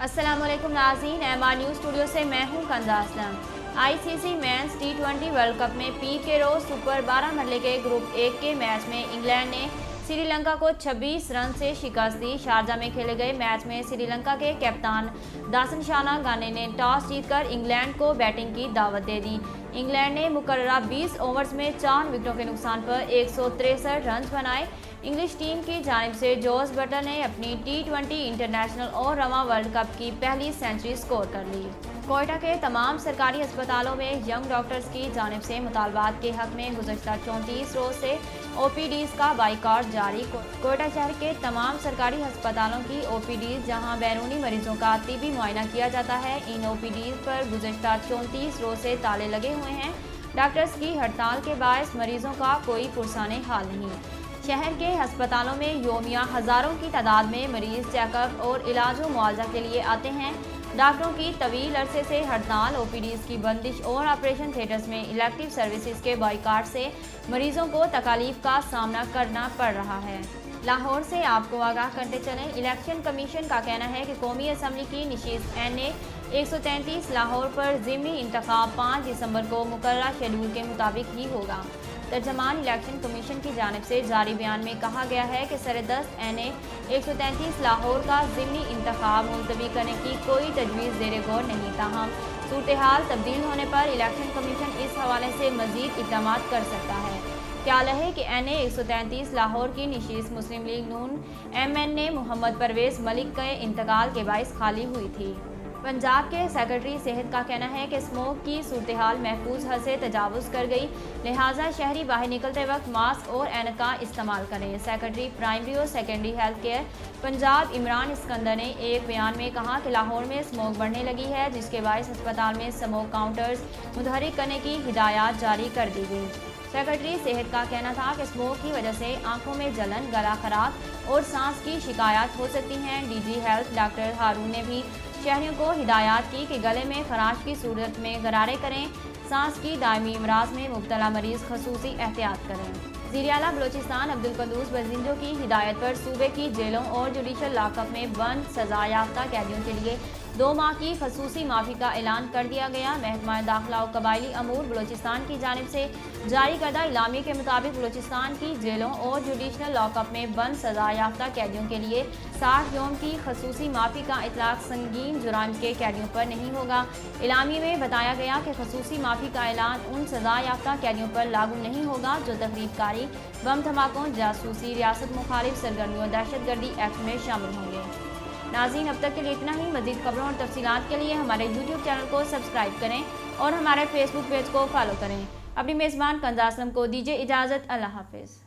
अस्सलाम वालेकुम नाज़रीन, एमआर न्यूज़ स्टूडियो से मैं हूं कंदा असलम। आईसीसी मेंस टी20 वर्ल्ड कप में पी के रोज सुपर 12 मरले के ग्रुप 1 के मैच में इंग्लैंड ने श्रीलंका को 26 रन से शिकस्त दी। शारजा में खेले गए मैच में श्रीलंका के कप्तान दासनशाना गाने ने टॉस जीतकर इंग्लैंड को बैटिंग की दावत दे दी। इंग्लैंड ने मुकर्ररा 20 ओवर्स में 4 विकेटों के नुकसान पर 163 रन बनाए। इंग्लिश टीम की जानिब से जॉस बटलर ने अपनी टी20 इंटरनेशनल और रवां वर्ल्ड कप की पहली सेंचुरी स्कोर कर ली। कोयटा के तमाम सरकारी अस्पतालों में यंग डॉक्टर्स की जानिब से मुतालबात के हक में गुज़श्ता 34 रोज से OPDs का बाइकआउट जारी। कोयटा शहर के तमाम सरकारी अस्पतालों की OPDs जहां बैरूनी मरीजों का तिबी मुआयना किया जाता है, इन OPDs पर गुज़श्ता 34 रोज से ताले लगे हुए हैं। डॉक्टर्स की हड़ताल के बायस मरीजों का कोई पुरसाने हाल नहीं। शहर के अस्पतालों में योमिया हज़ारों की तादाद में मरीज चेकअप और इलाज व मुआवजा के लिए आते हैं। डॉक्टरों की तवील अरसे से हड़ताल, OPDs की बंदिश और ऑपरेशन थिएटर्स में इलेक्टिव सर्विसेज के बाइकाट से मरीजों को तकालीफ का सामना करना पड़ रहा है। लाहौर से आपको आगाह करते चलें, इलेक्शन कमीशन का कहना है कि कौमी असम्बली की नशिस्त NA 133 लाहौर पर ज़िमनी इंतखाब 5 दिसंबर को मुकर्ररा शेड्यूल के मुताबिक ही होगा। तर्जमान इलेक्शन कमीशन की जानिब से जारी बयान में कहा गया है कि सरदस्त NA 133 लाहौर का ज़िमनी इंतखाब मुलतवी करने की कोई तजवीज़ ज़ेरे गौर नहीं। ताहम सूरत हाल तब्दील होने पर इलेक्शन कमीशन इस हवाले से मज़ीद इक़दाम कर सकता है। ख्याल है कि NA 133 लाहौर की नशिस्त मुस्लिम लीग नून MN मोहम्मद परवेज़ मलिक के इंतकाल के बाइस खाली हुई थी। पंजाब के सेक्रेटरी सेहत का कहना है कि स्मोक की सूरत हाल महफूज हद से तजावुज़ कर गई, लिहाजा शहरी बाहर निकलते वक्त मास्क और ऐनक का इस्तेमाल करें। सेक्रेटरी प्राइमरी और secondary health care Punjab Imran Iskandar ने एक बयान में कहा कि लाहौर में स्मोक बढ़ने लगी है, जिसके बायस अस्पताल में स्मोक काउंटर्स मुतहरिक करने की हिदायत जारी कर दी गई। सेक्रेटरी सेहत का कहना था कि स्मोक की वजह से आंखों में जलन, गला खराब और सांस की शिकायत हो सकती हैं। DG हेल्थ डॉक्टर हारून ने भी शहरियों को हिदायत की कि गले में खराश की सूरत में गरारे करें। सांस की दायमी अमराज में मुब्तला मरीज खसूसी एहतियात करें। ज़ीर-ए-आला बलोचिस्तान अब्दुल कद्दूस बजिंजो की हिदायत पर सूबे की जेलों और जुडिशल लॉकअप में बंद सजा याफ्ता कैदियों के लिए 2 माह की खसूसी माफ़ी का ऐलान कर दिया गया। महकमा दाखिला और कबायली अमूर बलोचिस्तान की जानिब से जारी करदा इलामी के मुताबिक बलोचिस्तान की जेलों और जुडिशल लॉकअप में बंद सजा याफ्ता कैदियों के लिए 60 यौम की खसूसी माफ़ी का इतलाक संगीन जुराम के कैदियों पर नहीं होगा। इलामी में बताया गया कि खसूसी माफ़ी का ऐलान उन सजा याफ्ता कैदियों पर लागू नहीं होगा जो तकरीबकारी, बम धमाकों, जासूसी, रियासत मुखालिफ सरगर्मियों, दहशतगर्दी एक्ट में शामिल होंगे। नाज़रीन, अब तक के लिए इतना ही। मज़ीद खबरों और तफसीलात के लिए हमारे YouTube चैनल को सब्सक्राइब करें और हमारे Facebook पेज को फॉलो करें। अपनी मेज़बान कंदा असलम को दीजिए इजाज़त। अल्लाह हाफ़िज़।